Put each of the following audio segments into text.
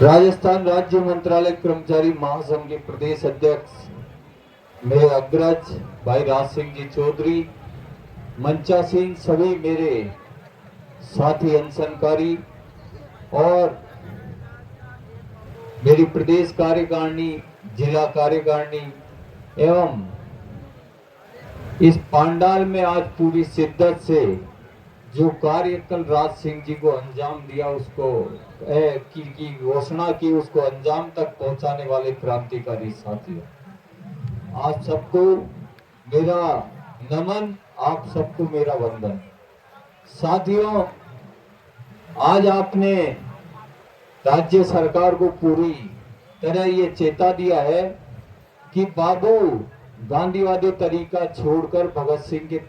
राजस्थान राज्य मंत्रालय कर्मचारी महासंघ के प्रदेश अध्यक्ष मेरे अग्रज भाई राज सिंह जी चौधरी, मंचा सिंह, सभी मेरे साथी अनशनकारी और मेरी प्रदेश कार्यकारिणी, जिला कार्यकारिणी एवं इस पांडाल में आज पूरी शिद्दत से जो कार्य कल राज सिंह जी को अंजाम दिया, उसको की घोषणा की, उसको अंजाम तक पहुंचाने वाले क्रांतिकारी साथियों, आप सबको मेरा नमन, आप सबको मेरा वंदन। साथियों, आज आपने राज्य सरकार को पूरी तरह ये चेता दिया है कि बाबू गांधीवादी तरीका छोड़कर भगत सिंह के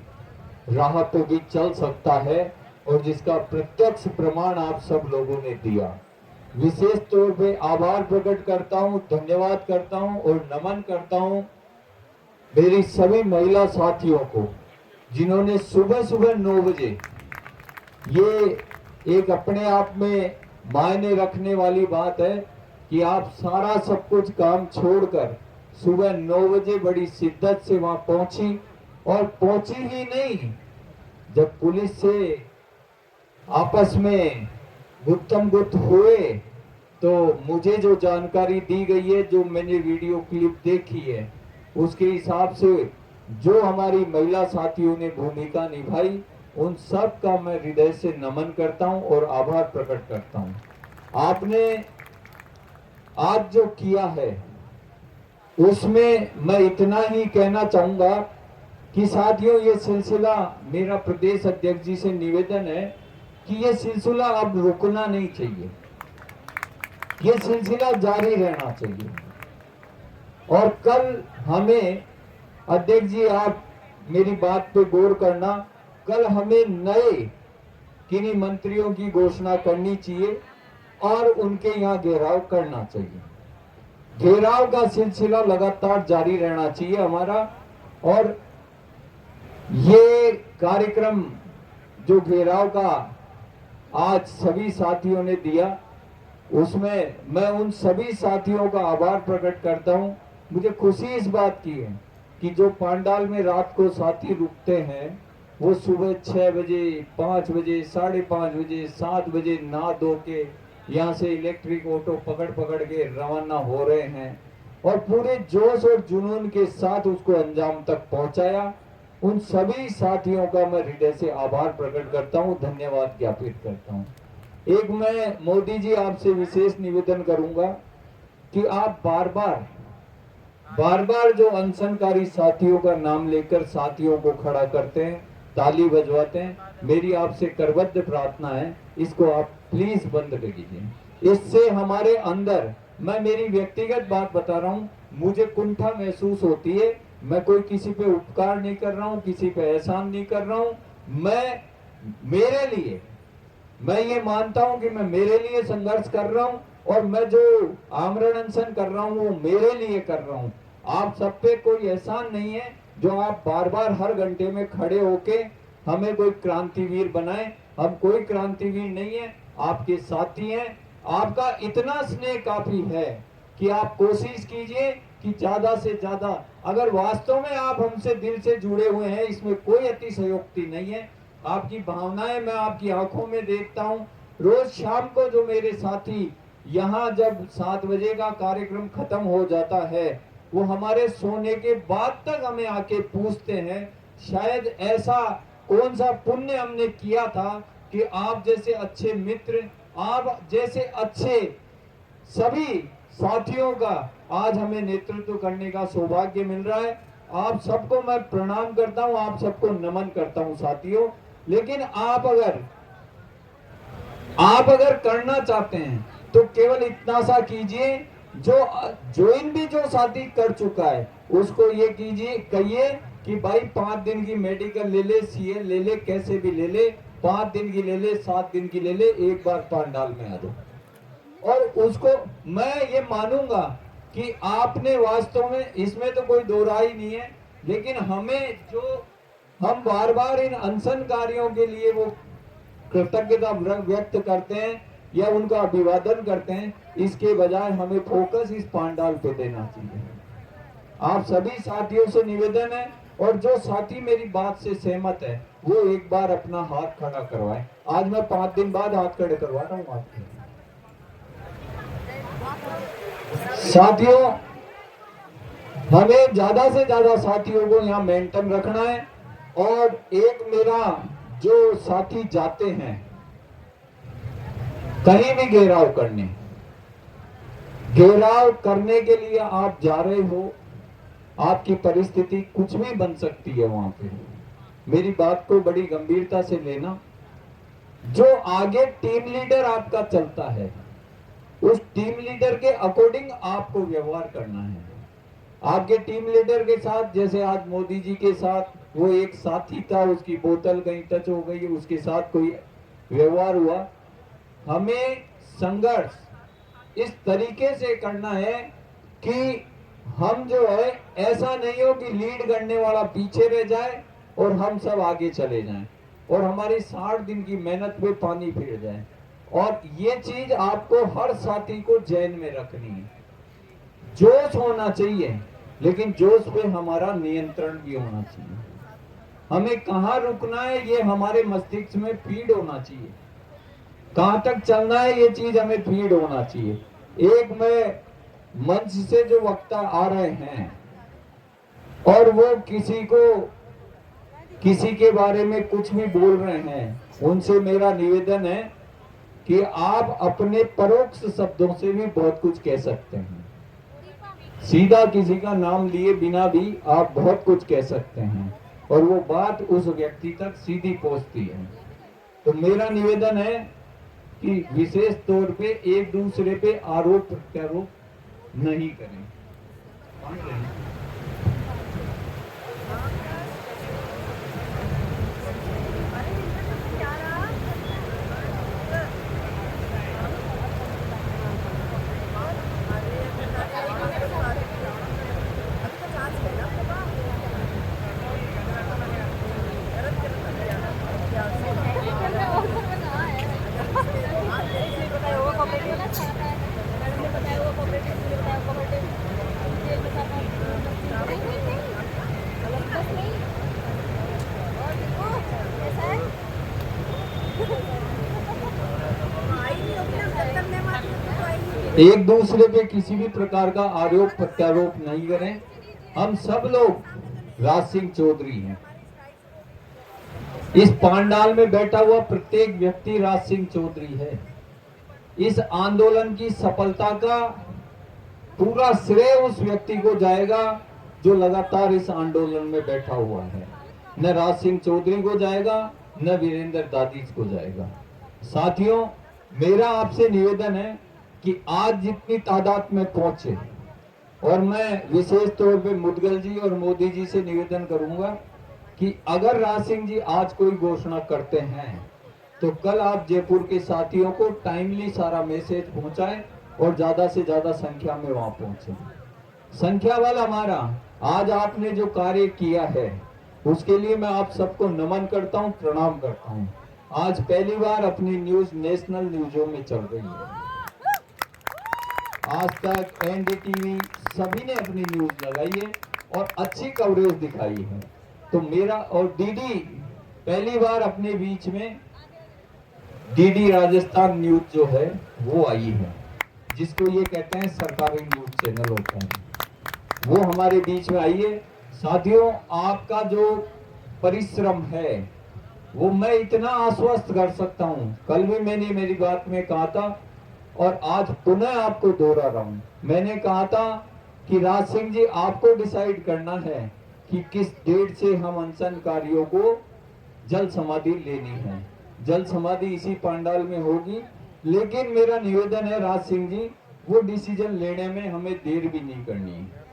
राह पे भी चल सकता है, और जिसका प्रत्यक्ष प्रमाण आप सब लोगों ने दिया। विशेष तौर पे आभार प्रकट करता हूं, धन्यवाद करता हूं और नमन करता हूं मेरी सभी महिला साथियों को, जिन्होंने सुबह सुबह 9 बजे, ये एक अपने आप में मायने रखने वाली बात है कि आप सारा सब कुछ काम छोड़कर सुबह 9 बजे बड़ी शिद्दत से वहां पहुंची, और पहुंची ही नहीं, जब पुलिस से आपस में गुत्थम गुत्थ हुए तो मुझे जो जानकारी दी गई है, जो मैंने वीडियो क्लिप देखी है, उसके हिसाब से जो हमारी महिला साथियों ने भूमिका निभाई, उन सब का मैं हृदय से नमन करता हूं और आभार प्रकट करता हूं। आपने आज जो किया है उसमें मैं इतना ही कहना चाहूंगा कि साथियों, ये सिलसिला, मेरा प्रदेश अध्यक्ष जी से निवेदन है कि ये सिलसिला अब रुकना नहीं चाहिए, ये सिलसिला जारी रहना चाहिए। और कल हमें, अध्यक्ष जी आप मेरी बात पे गौर करना, कल हमें नए किन्हीं मंत्रियों की घोषणा करनी चाहिए और उनके यहाँ घेराव करना चाहिए। घेराव का सिलसिला लगातार जारी रहना चाहिए हमारा, और ये कार्यक्रम जो घेराव का आज सभी साथियों ने दिया, उसमें मैं उन सभी साथियों का आभार प्रकट करता हूं। मुझे खुशी इस बात की है कि जो पांडाल में रात को साथी रुकते हैं, वो सुबह 6 बजे, 5 बजे, 5:30 बजे, 7 बजे नहा धो के यहाँ से इलेक्ट्रिक ऑटो पकड़ पकड़ के रवाना हो रहे हैं, और पूरे जोश और जुनून के साथ उसको अंजाम तक पहुंचाया। उन सभी साथियों का मैं हृदय से आभार प्रकट करता हूं, धन्यवाद ज्ञापित करता हूं। एक मैं मोदी जी आपसे विशेष निवेदन करूंगा कि आप बार बार जो अनशनकारी साथियों का नाम लेकर साथियों को खड़ा करते हैं, ताली बजवाते हैं, मेरी आपसे करबद्ध प्रार्थना है, इसको आप प्लीज बंद कर दीजिए। इससे हमारे अंदर, मैं मेरी व्यक्तिगत बात बता रहा हूं, मुझे कुंठा महसूस होती है। मैं कोई किसी पे उपकार नहीं कर रहा हूं, किसी पे एहसान नहीं कर रहा हूं। मैं मेरे लिए, मैं ये मानता हूं कि मैं मेरे लिए संघर्ष कर रहा हूं, और मैं जो आमरण अनशन कर रहा हूं वो मेरे लिए कर रहा हूं। आप सब पे कोई एहसान नहीं है जो आप बार बार हर घंटे में खड़े होके हमें कोई क्रांतिवीर बनाए। हम कोई क्रांतिवीर नहीं है, आपके साथी हैं। आपका इतना स्नेह काफी है कि आप कोशिश कीजिए कि ज्यादा से ज्यादा, अगर वास्तव में आप हमसे दिल से जुड़े हुए हैं, इसमें कोई अतिशयोक्ति नहीं है, आपकी भावनाएं मैं आपकी आंखों में देखता हूं। रोज शाम को जो मेरे साथी यहाँ, जब 7 बजे का कार्यक्रम खत्म हो जाता है, वो हमारे सोने के बाद तक हमें आके पूछते हैं, शायद ऐसा कौन सा पुण्य हमने किया था कि आप जैसे अच्छे मित्र, आप जैसे अच्छे सभी साथियों का आज हमें नेतृत्व करने का सौभाग्य मिल रहा है। आप सबको मैं प्रणाम करता हूं, आप सबको नमन करता हूं साथियों। लेकिन आप अगर करना चाहते हैं तो केवल इतना सा कीजिए, जो ज्वाइन भी जो साथी कर चुका है उसको ये कीजिए, कहिए कि भाई 5 दिन की मेडिकल ले ले, सीए ले ले, कैसे भी ले ले, 5 दिन की ले ले, 7 दिन की ले ले, एक बार पांडाल में आ जाओ। और उसको मैं ये मानूंगा कि आपने वास्तव में, इसमें तो कोई दो राय नहीं है, लेकिन हमें जो, हम बार बार इन अनशनकारियों के लिए वो कृतज्ञता व्यक्त करते हैं, या उनका अभिवादन करते हैं, इसके बजाय हमें फोकस इस पांडाल पे देना चाहिए। आप सभी साथियों से निवेदन है, और जो साथी मेरी बात से सहमत है वो एक बार अपना हाथ खड़ा करवाए। आज मैं 5 दिन बाद हाथ खड़े करवा रहा हूँ आपके साथियों। हमें ज्यादा से ज्यादा साथियों को यहाँ मेंटेन रखना है। और एक मेरा जो साथी जाते हैं कहीं भी घेराव करने के लिए आप जा रहे हो, आपकी परिस्थिति कुछ भी बन सकती है वहां पे। मेरी बात को बड़ी गंभीरता से लेना। जो आगे टीम लीडर आपका चलता है, उस टीम लीडर के अकॉर्डिंग आपको व्यवहार करना है। आपके टीम लीडर के साथ, जैसे आज मोदी जी के साथ वो एक साथी था, उसकी बोतल कहीं टच हो गई, उसके साथ कोई व्यवहार हुआ। हमें संघर्ष इस तरीके से करना है कि हम जो है ऐसा नहीं हो कि लीड करने वाला पीछे रह जाए और हम सब आगे चले जाएं और हमारी 60 दिन की मेहनत पे पानी फिर जाए। और ये चीज आपको हर साथी को जहन में रखनी है। जोश होना चाहिए, लेकिन जोश पे हमारा नियंत्रण भी होना चाहिए। हमें कहाँ रुकना है ये हमारे मस्तिष्क में फीड होना चाहिए, कहां तक चलना है ये चीज हमें फीड होना चाहिए। एक में मंच से जो वक्ता आ रहे हैं और वो किसी के बारे में कुछ भी बोल रहे हैं, उनसे मेरा निवेदन है कि आप अपने परोक्ष शब्दों से भी बहुत कुछ कह सकते हैं। सीधा किसी का नाम लिए बिना भी आप बहुत कुछ कह सकते हैं और वो बात उस व्यक्ति तक सीधी पहुंचती है। तो मेरा निवेदन है कि विशेष तौर पे एक दूसरे पे आरोप प्रत्यारोप नहीं करें। एक दूसरे पे किसी भी प्रकार का आरोप प्रत्यारोप नहीं करें। हम सब लोग राज सिंह चौधरी हैं। इस पांडाल में बैठा हुआ प्रत्येक व्यक्ति राज सिंह चौधरी है। इस आंदोलन की सफलता का पूरा श्रेय उस व्यक्ति को जाएगा जो लगातार इस आंदोलन में बैठा हुआ है। न राज सिंह चौधरी को जाएगा, न वीरेंद्र दादीज को जाएगा। साथियों, मेरा आपसे निवेदन है कि आज जितनी तादाद में पहुंचे, और मैं विशेष तौर पे मुदगल जी और मोदी जी से निवेदन करूंगा कि अगर राज सिंह जी आज कोई घोषणा करते हैं तो कल आप जयपुर के साथियों को टाइमली सारा मैसेज पहुंचाएं और ज्यादा से ज्यादा संख्या में वहां पहुंचे। संख्या वाला हमारा आज आपने जो कार्य किया है उसके लिए मैं आप सबको नमन करता हूं, प्रणाम करता हूं। आज पहली बार अपनी न्यूज नेशनल न्यूजों में चल रही है। आज तक एनडीटीवी सभी ने अपनी न्यूज लगाई है और अच्छी कवरेज दिखाई है। तो मेरा और डीडी पहली बार अपने बीच में डीडी राजस्थान न्यूज जो है वो आई है, जिसको ये कहते हैं सरकारी न्यूज चैनल होता है, वो हमारे बीच में आई है। साथियों, आपका जो परिश्रम है वो मैं इतना आश्वस्त कर सकता हूं, कल भी मैंने मेरी बात में कहा था और आज पुनः आपको दोहरा रहा हूं। मैंने कहा था कि राज सिंह जी आपको डिसाइड करना है कि किस डेट से हम अनशनकारियों को जल समाधि लेनी है। जल समाधि इसी पंडाल में होगी, लेकिन मेरा निवेदन है राज सिंह जी, वो डिसीजन लेने में हमें देर भी नहीं करनी है।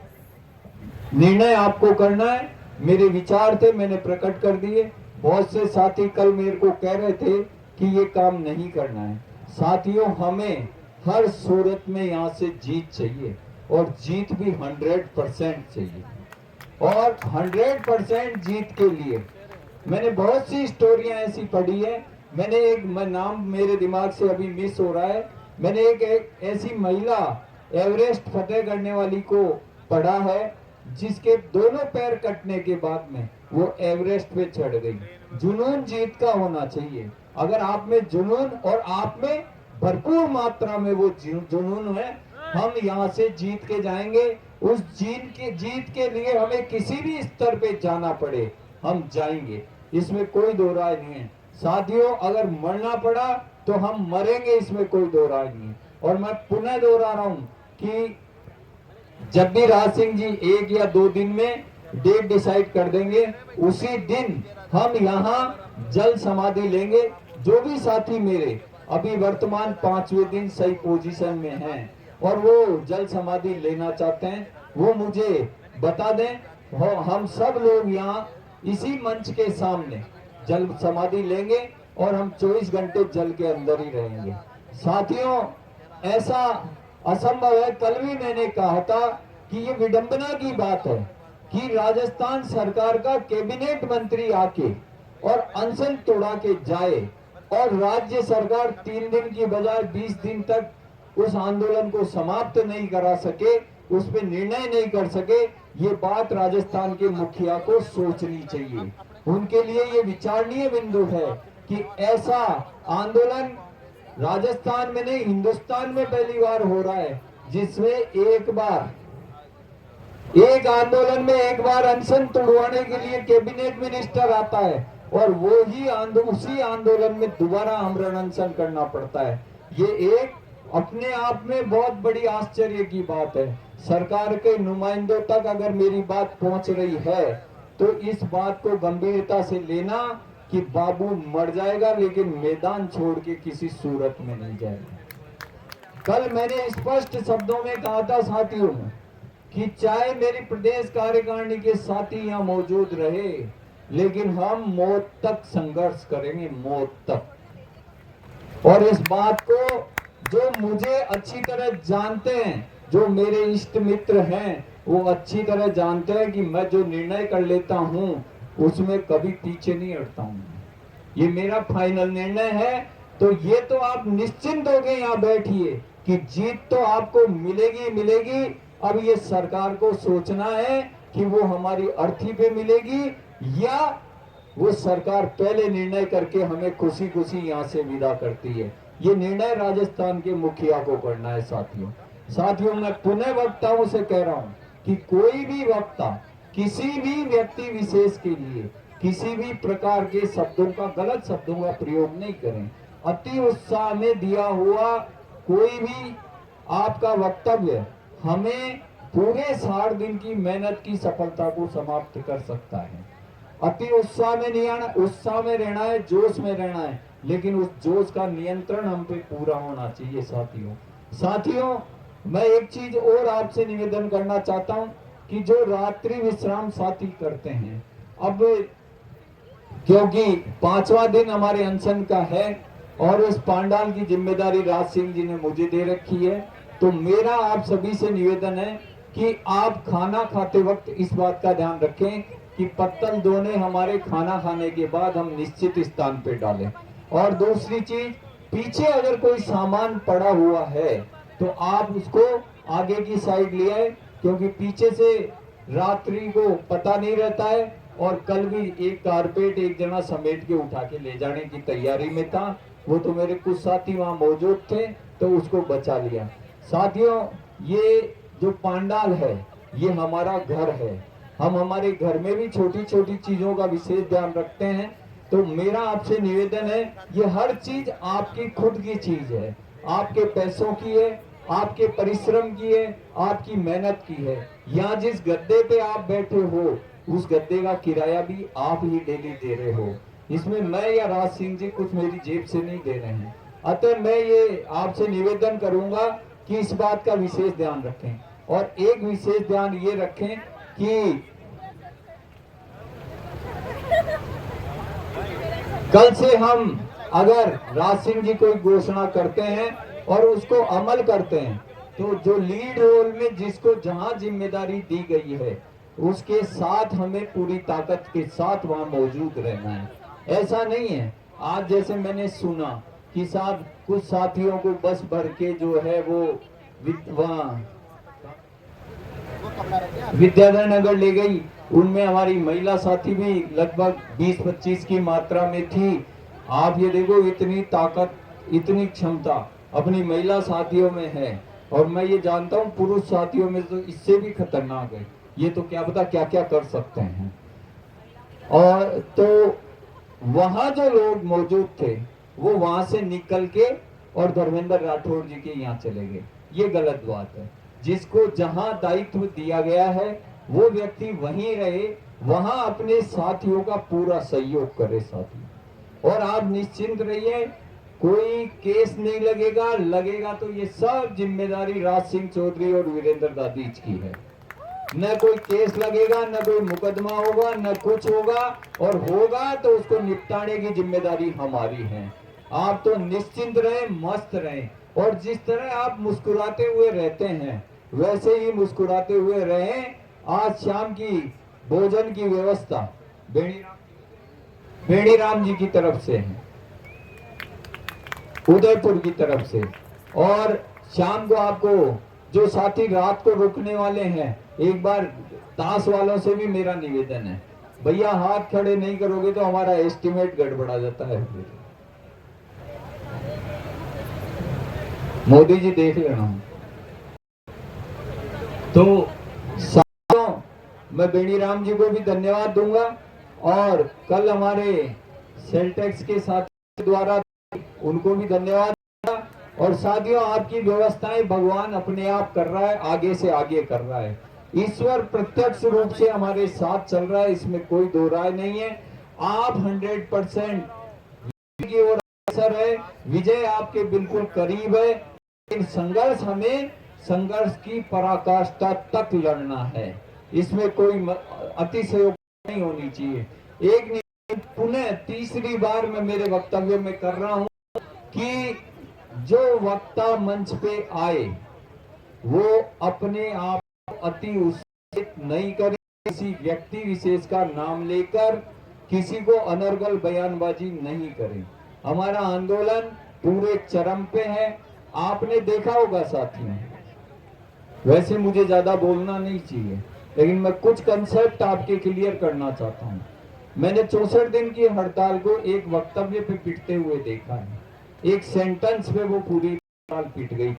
निर्णय आपको करना है। मेरे विचार थे, मैंने प्रकट कर दिए। बहुत से साथी कल मेरे को कह रहे थे कि ये काम नहीं करना है। साथियों, हमें हर सूरत में यहाँ से जीत चाहिए और जीत भी 100% चाहिए। और 100% जीत के लिए मैंने बहुत सी स्टोरियां ऐसी पढ़ी है मैंने एक नाम मेरे दिमाग से अभी मिस हो रहा है, मैंने एक ऐसी महिला एवरेस्ट फतेह करने वाली को पढ़ा है जिसके दोनों पैर कटने के बाद में वो एवरेस्ट पे चढ़ गई। जुनून जीत का होना चाहिए। अगर आप में जुनून और आप में भरपूर मात्रा में वो जुनून है, हम यहाँ से जीत के जाएंगे। उस जीत के लिए हमें किसी भी स्तर पे जाना पड़े हम जाएंगे, इसमें कोई दो राय नहीं है। साथियों, अगर मरना पड़ा तो हम मरेंगे, इसमें कोई दो राय नहीं है। और मैं पुनः दोहरा रहा हूं कि जब भी राज सिंह जी 1 या 2 दिन में डेट डिसाइड कर देंगे, उसी दिन हम यहाँ जल समाधि लेंगे। जो भी साथी मेरे अभी वर्तमान 5वें दिन सही पोजीशन में हैं और वो जल समाधि लेना चाहते हैं, वो मुझे बता दें। हम सब लोग यहाँ इसी मंच के सामने जल समाधि लेंगे और हम 24 घंटे जल के अंदर ही रहेंगे। साथियों, ऐसा असंभव है। कल भी मैंने कहा था कि ये विडंबना की बात है कि राजस्थान सरकार का कैबिनेट मंत्री आके और अनशन तोड़ा के जाए और राज्य सरकार 3 दिन की बजाय 20 दिन तक उस आंदोलन को समाप्त नहीं करा सके, उस पर निर्णय नहीं कर सके। ये बात राजस्थान के मुखिया को सोचनी चाहिए। उनके लिए ये विचारणीय बिंदु है कि ऐसा आंदोलन राजस्थान में नहीं, हिंदुस्तान में पहली बार हो रहा है जिसमें एक आंदोलन में एक बार अनशन तोड़वाने के लिए कैबिनेट मिनिस्टर आता है और वो ही उसी आंदोलन में दोबारा आमरण अनशन करना पड़ता है। ये एक अपने आप में बहुत बड़ी आश्चर्य की बात है। सरकार के नुमाइंदों तक अगर मेरी बात पहुंच रही है तो इस बात को गंभीरता से लेना कि बाबू मर जाएगा लेकिन मैदान छोड़ के किसी सूरत में नहीं जाएगा। कल मैंने स्पष्ट शब्दों में कहा था साथियों कि चाहे मेरी प्रदेश कार्यकारिणी के साथी यहाँ मौजूद रहे, लेकिन हम मौत तक संघर्ष करेंगे, मौत तक। और इस बात को जो मुझे अच्छी तरह जानते हैं, जो मेरे इष्ट मित्र हैं, वो अच्छी तरह जानते हैं कि मैं जो निर्णय कर लेता हूं उसमें कभी पीछे नहीं हटता हूं। ये मेरा फाइनल निर्णय है। तो ये तो आप निश्चिंत हो गए यहाँ बैठिए कि जीत तो आपको मिलेगी मिलेगी। अब ये सरकार को सोचना है कि वो हमारी अर्थी पे मिलेगी या वो सरकार पहले निर्णय करके हमें खुशी खुशी यहाँ से विदा करती है। ये निर्णय राजस्थान के मुखिया को करना है। साथियों, मैं पुनः वक्ताओं से कह रहा हूँ कि कोई भी वक्ता किसी भी व्यक्ति विशेष के लिए किसी भी प्रकार के शब्दों का, गलत शब्दों का प्रयोग नहीं करें। अति उत्साह में दिया हुआ कोई भी आपका वक्तव्य हमें पूरे 60 दिन की मेहनत की सफलता को समाप्त कर सकता है। अति उत्साह में नहीं आना, उत्साह में रहना है, जोश में रहना है, लेकिन उस जोश का नियंत्रण हम पे पूरा होना चाहिए। साथियों, मैं एक चीज और आपसे निवेदन करना चाहता हूं कि जो रात्रि विश्राम साथी करते हैं, अब क्योंकि 5वां दिन हमारे अनशन का है और उस पांडाल की जिम्मेदारी राज सिंह जी ने मुझे दे रखी है, तो मेरा आप सभी से निवेदन है कि आप खाना खाते वक्त इस बात का ध्यान रखें कि पत्तल दोने हमारे खाना खाने के बाद हम निश्चित स्थान पे डालें। और दूसरी चीज, पीछे अगर कोई सामान पड़ा हुआ है तो आप उसको आगे की साइड ले आए, क्योंकि पीछे से रात्रि को पता नहीं रहता है। और कल भी एक कारपेट एक जना समेट के उठा के ले जाने की तैयारी में था, वो तो मेरे कुछ साथी वहां मौजूद थे तो उसको बचा लिया। साथियों, ये जो पांडाल है ये हमारा घर है। हम हमारे घर में भी छोटी छोटी चीजों का विशेष ध्यान रखते हैं। तो मेरा आपसे निवेदन है, ये हर चीज आपकी खुद की चीज है, आपके पैसों की है, आपके परिश्रम की है, आपकी मेहनत की है। यहाँ जिस गद्दे पे आप बैठे हो उस गद्दे का किराया भी आप ही डेली दे रहे हो। इसमें मैं या राज सिंह जी कुछ मेरी जेब से नहीं दे रहे हैं। अतः मैं ये आपसे निवेदन करूंगा कि इस बात का विशेष ध्यान रखें। और एक विशेष ध्यान ये रखें कि कल से हम अगर राज सिंह जी कोई घोषणा करते हैं और उसको अमल करते हैं, तो जो लीड रोल में जिसको जहां जिम्मेदारी दी गई है उसके साथ हमें पूरी ताकत के साथ वहां मौजूद रहना है। ऐसा नहीं है आज जैसे मैंने सुना कि साहब कुछ साथियों को बस भर के जो है वो वहाँ विद्याधर नगर ले गई, उनमें हमारी महिला साथी भी लगभग 20-25 की मात्रा में थी। आप ये देखो इतनी ताकत, इतनी क्षमता अपनी महिला साथियों में है, और मैं ये जानता हूँ पुरुष साथियों में तो इससे भी खतरनाक है। ये तो क्या पता क्या क्या कर सकते हैं। और तो वहां जो लोग मौजूद थे वो वहां से निकल के और धर्मेंद्र राठौड़ जी के यहाँ चले गए। ये गलत बात है। जिसको जहां दायित्व दिया गया है वो व्यक्ति वहीं रहे, वहां अपने साथियों का पूरा सहयोग करे साथी। और आप निश्चिंत रहिए, कोई केस नहीं लगेगा, लगेगा तो ये सब जिम्मेदारी राज सिंह चौधरी और वीरेंद्र दादीज की है। न कोई केस लगेगा, न कोई मुकदमा होगा, न कुछ होगा, और होगा तो उसको निपटाने की जिम्मेदारी हमारी है। आप तो निश्चिंत रहें, मस्त रहें, और जिस तरह आप मुस्कुराते हुए रहते हैं वैसे ही मुस्कुराते हुए रहें। आज शाम की भोजन की व्यवस्था बेणीराम जी की तरफ से है, उदयपुर की तरफ से। और शाम को आपको जो साथी रात को रुकने वाले हैं, एक बार ताश वालों से भी मेरा निवेदन है, भैया हाथ खड़े नहीं करोगे तो हमारा एस्टिमेट गड़बड़ा जाता है। मोदी जी देख लेना। तो साथियों, मैं बेणीराम जी को भी धन्यवाद दूंगा, और कल हमारे सेलटेक्स के साथी द्वारा उनको भी धन्यवाद। और साथियों, आपकी व्यवस्थाएं भगवान अपने आप कर रहा है, आगे से आगे कर रहा है। ईश्वर प्रत्यक्ष रूप से हमारे साथ चल रहा है, इसमें कोई दो राय नहीं है। आप 100% की ओर अग्रसर है, विजय आपके बिल्कुल करीब है। लेकिन संघर्ष, हमें संघर्ष की पराकाष्ठा तक लड़ना है, इसमें कोई अतिशयोक्ति नहीं होनी चाहिए। एक पुनः तीसरी बार मैं मेरे वक्तव्य में कर रहा हूं कि जो वक्ता मंच पे आए वो अपने आप अति उत्साहित नहीं करे, किसी व्यक्ति विशेष का नाम लेकर किसी को अनर्गल बयानबाजी नहीं करे। हमारा आंदोलन पूरे चरम पे है, आपने देखा होगा साथियों। वैसे मुझे ज्यादा बोलना नहीं चाहिए, लेकिन मैं कुछ कंसेप्ट आपके क्लियर करना चाहता हूं। मैंने 64 दिन की हड़ताल को एक वक्तव्य पे पिटते हुए देखा है, एक सेंटेंस पे वो पूरी हड़ताल पिट गई।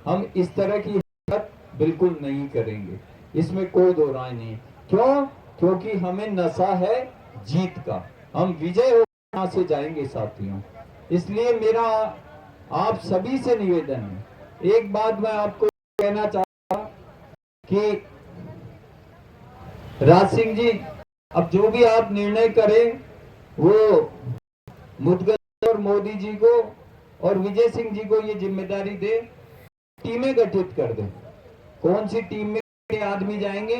हम इस तरह की हरकत बिल्कुल नहीं करेंगे, इसमें कोई दो राय नहीं। क्यों? क्योंकि हमें नशा है जीत का, हम विजय होकर से जाएंगे साथियों। इसलिए मेरा आप सभी से निवेदन है, एक बात मैं आपको कहना चाहता कि राज सिंह जी, अब जो भी आप निर्णय करें वो मुद्गल और मोदी जी को और विजय सिंह जी को ये जिम्मेदारी दे, टीमें गठित कर दे। कौन सी टीम में आदमी जाएंगे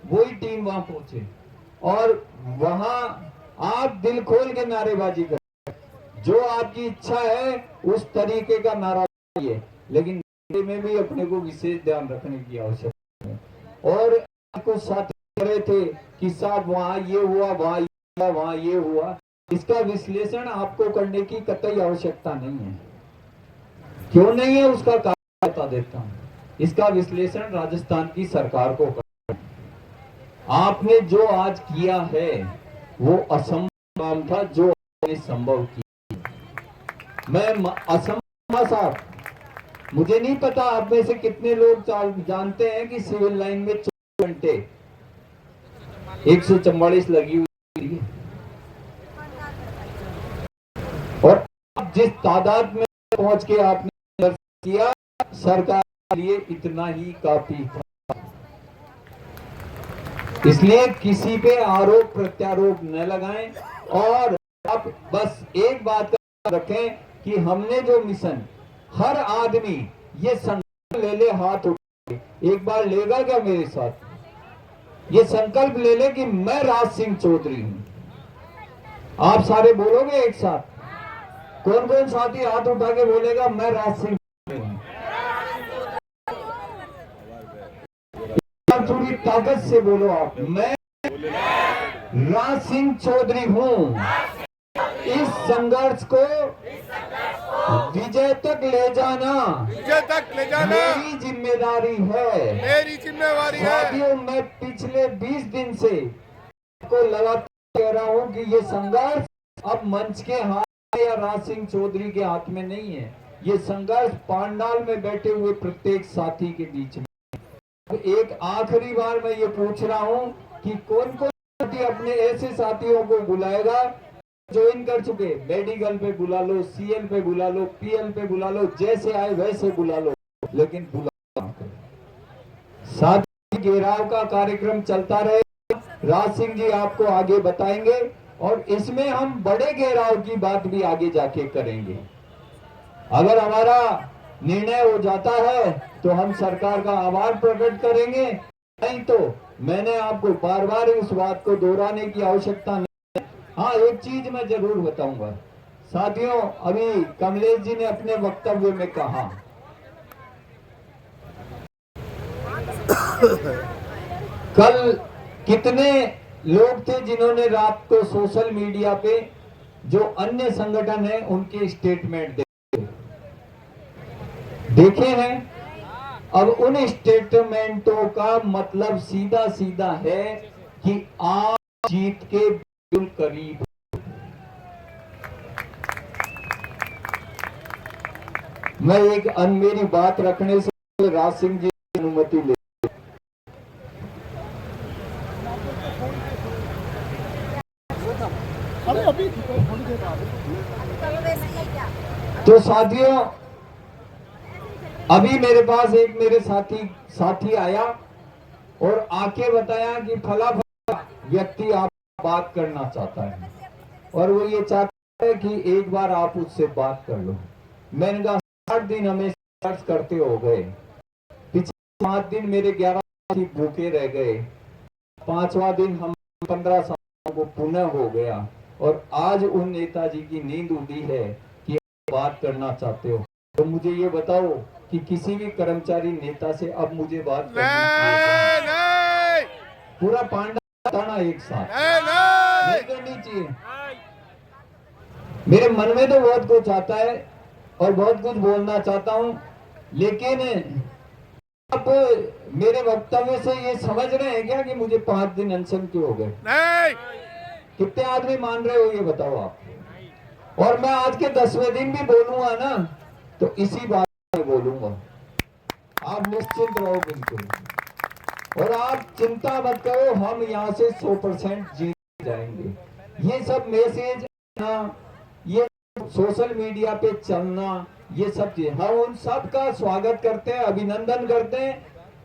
वही टीम वहां पहुंचे, और वहां आप दिल खोल के नारेबाजी करें। जो आपकी इच्छा है उस तरीके का नारा है, लेकिन में भी अपने को विशेष ध्यान रखने की आवश्यकता है। और कुछ साथी कह रहे थे कि साहब वहां ये हुआ, वहां ये हुआ, वहां ये हुआ, इसका विश्लेषण आपको करने की कतई आवश्यकता नहीं है। क्यों नहीं है उसका कारण बता देता हूं। इसका विश्लेषण राजस्थान की सरकार को करना है। आपने जो आज किया है वो असंभव काम था, जो आपने संभव किया। मैं असंभव साहब, मुझे नहीं पता आप में से कितने लोग जानते हैं कि सिविल लाइन में 24 घंटे 144 लगी हुई है, और जिस तादाद में पहुंच के आपने किया, सरकार के लिए इतना ही काफी था। इसलिए किसी पे आरोप प्रत्यारोप न लगाएं, और आप बस एक बात रखें कि हमने जो मिशन, हर आदमी ये संकल्प ले ले, हाथ उठा, एक बार लेगा क्या मेरे साथ? ये संकल्प ले ले कि मैं राज सिंह चौधरी हूं। आप सारे बोलोगे एक साथ? कौन कौन साथी हाथ उठा के बोलेगा मैं राज सिंह चौधरी हूं? पूरी ताकत से बोलो आप, मैं राज सिंह चौधरी हूं। इस संघर्ष को विजय तक ले जाना मेरी जिम्मेदारी है। मेरी जिम्मेवारी है। साथियों, मैं पिछले 20 दिन से आपको लगातार कह रहा हूं कि ये संघर्ष अब मंच के हाथ या राज सिंह चौधरी के हाथ में नहीं है। ये संघर्ष पांडाल में बैठे हुए प्रत्येक साथी के बीच में। एक आखिरी बार मैं ये पूछ रहा हूं कि कौन कौन साथी अपने ऐसे साथियों को बुलाएगा ज्वाइन कर चुके। मेडिकल पे बुला लो, सीएल पे बुला लो, पीएल पे बुला लो, जैसे आए वैसे बुला लो, लेकिन बुला साथी घेराव का कार्यक्रम चलता रहेगा। राज सिंह जी आपको आगे बताएंगे और इसमें हम बड़े घेराव की बात भी आगे जाके करेंगे। अगर हमारा निर्णय हो जाता है तो हम सरकार का आभार प्रकट करेंगे, नहीं तो मैंने आपको बार बार इस बात को दोहराने की आवश्यकता नहीं। हाँ, एक चीज मैं जरूर बताऊंगा साथियों, अभी कमलेश जी ने अपने वक्तव्य में कहा कल कितने लोग थे जिन्होंने रात को सोशल मीडिया पे जो अन्य संगठन है उनके स्टेटमेंट देखे हैं। अब उन स्टेटमेंटों का मतलब सीधा सीधा है कि आप जीत के बिल्कुल करीब। मैं एक मेरी बात रखने से राज सिंह जी की अनुमति ले। तो साथियों, अभी मेरे पास एक मेरे साथी आया और आके बताया कि फला व्यक्ति आप बात करना चाहता है और वो ये चाहता है कि एक बार आप उससे बात कर लो। मैंने कहा 60 दिन हमें सर्च करते हो गए, पिछले 5 दिन मेरे 11 साथी भूखे रह गए, 5वां दिन हम 15 सालों को पुनः हो गया और आज उन नेताजी की नींद उड़ी है कि आप बात करना चाहते हो। तो मुझे ये बताओ कि किसी भी कर्मचारी नेता से अब मुझे बात करनी चाहिए? पूरा पांडा बताना एक साथ नहीं करनी चाहिए। मेरे मन में तो बहुत कुछ आता है और बहुत कुछ बोलना चाहता हूं, लेकिन आप मेरे वक्तव्य से ये समझ रहे हैं क्या कि मुझे 5 दिन अनशन क्यों हो गए? नहीं। कितने आदमी मान रहे हो ये बताओ आप? और मैं आज के 10वें दिन भी बोलूंगा ना तो इसी बात में बोलूंगा। आप निश्चिंत रहो बिल्कुल और आप चिंता मत करो, हम यहाँ से 100% जीत जाएंगे। ये सब मैसेज ना, ये सोशल मीडिया पे चलना, ये सब चीज हम उन सब का स्वागत करते हैं, अभिनंदन करते हैं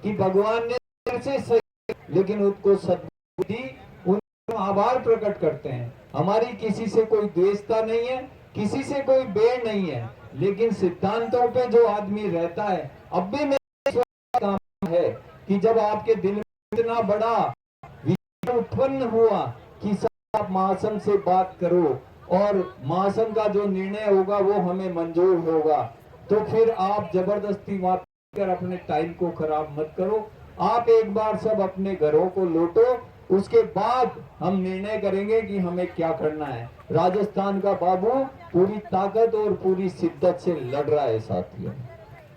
कि भगवान ने से सही, लेकिन उनको सद्बुद्धि, उनको आभार प्रकट करते हैं। हमारी किसी से कोई द्वेषता नहीं है, किसी से कोई बैर नहीं है, लेकिन सिद्धांतों पे जो आदमी रहता है, अब भी मेरा काम है कि जब आपके दिल में इतना बड़ा विचार उत्पन्न हुआ कि आप महासंघ से बात करो और महासंघ का जो निर्णय होगा वो हमें मंजूर होगा, तो फिर आप जबरदस्ती वहां कर अपने टाइम को खराब मत करो। आप एक बार सब अपने घरों को लौटो, उसके बाद हम निर्णय करेंगे कि हमें क्या करना है। राजस्थान का बाबू पूरी ताकत और पूरी शिद्दत से लड़ रहा है साथियों,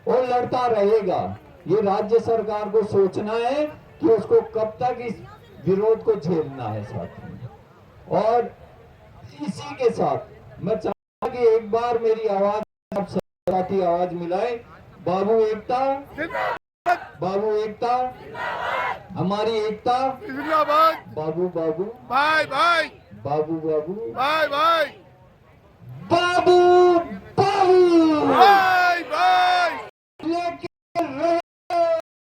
और लड़ता रहेगा। ये राज्य सरकार को सोचना है कि उसको कब तक इस विरोध को झेलना है साथियों। और इसी के साथ मैं चाहता कि एक बार मेरी आवाज आप साथी आवाज मिलाए। बाबू एकता, बाबू एकता, हमारी एकता जिंदाबाद। बाबू बाबू भाई भाई, बाबू बाबू भाई भाई, बाबू बाबू भाई भाई, लेके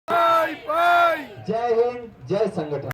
भाई भाई। जय हिंद, जय संगठन।